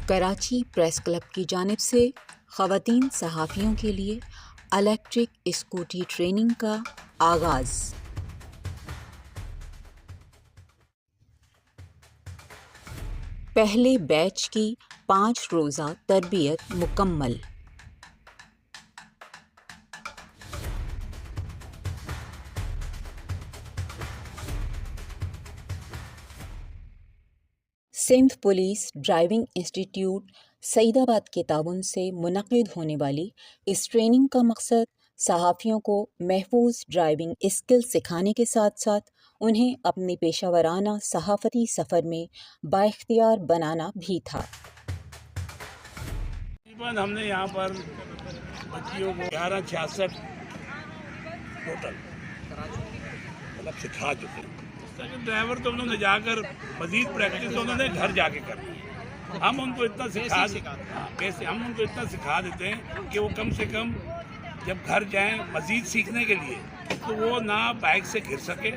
Karachi press club کی جانب سے خواتین صحافیوں کے لیے الیکٹرک اسکوٹی ٹریننگ کا آغاز۔ پہلے بیچ کی 5 روزہ تربیت مکمل۔ سندھ پولیس ڈرائیونگ انسٹی ٹیوٹ سعید آباد کے تعاون سے منعقد ہونے والی اس ٹریننگ کا مقصد صحافیوں کو محفوظ ڈرائیونگ اسکل سکھانے کے ساتھ ساتھ انہیں اپنے پیشہ ورانہ صحافتی سفر میں بااختیار بنانا بھی تھا۔ ہم نے یہاں پر بچیوں کو 1166 ٹوٹل سکھا چکے ہیں۔ ڈرائیور تو انہوں نے جا کر مزید پریکٹس انہوں نے گھر جا کے کرنی ہے۔ ہم ان کو اتنا سکھا دیتے ہیں کہ وہ کم سے کم جب گھر جائیں مزید سیکھنے کے لیے تو وہ نہ بائک سے گر سکے،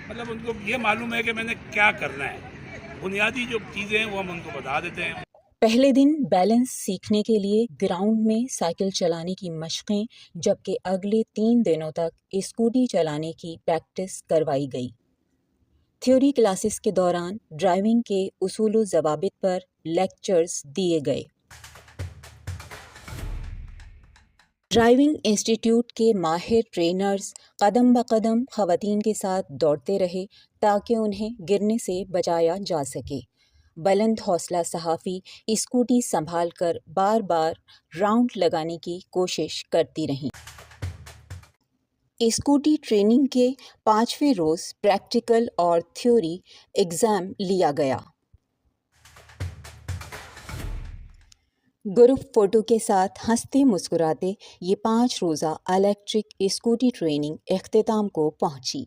مطلب ان کو یہ معلوم ہے کہ میں نے کیا کرنا ہے۔ بنیادی جو چیزیں ہیں وہ ہم ان کو بتا دیتے ہیں۔ پہلے دن بیلنس سیکھنے کے لیے گراؤنڈ میں سائیکل چلانے کی مشقیں، جبکہ اگلے 3 دنوں تک اسکوٹی چلانے کی پریکٹس کروائی گئی۔ تھیوری کلاسز کے دوران ڈرائیونگ کے اصول و ضوابط پر لیکچرز دیے گئے۔ ڈرائیونگ انسٹی ٹیوٹ کے ماہر ٹرینرز قدم بقدم خواتین کے ساتھ دوڑتے رہے تاکہ انہیں گرنے سے بچایا جا سکے۔ بلند حوصلہ صحافی اسکوٹی سنبھال کر بار بار راؤنڈ لگانے کی کوشش کرتی رہیں۔ اسکوٹی ٹریننگ کے 5ویں روز پریکٹیکل اور تھیوری ایگزام لیا گیا۔ گروپ فوٹو کے ساتھ ہنستے مسکراتے یہ 5 روزہ الیکٹرک اسکوٹی ٹریننگ اختتام کو پہنچی۔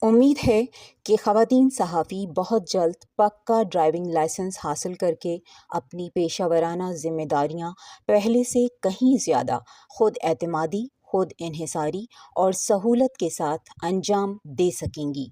امید ہے کہ خواتین صحافی بہت جلد پکا ڈرائیونگ لائسنس حاصل کر کے اپنی پیشہ ورانہ ذمہ داریاں پہلے سے کہیں زیادہ خود اعتمادی، خود انحصاری اور سہولت کے ساتھ انجام دے سکیں گی۔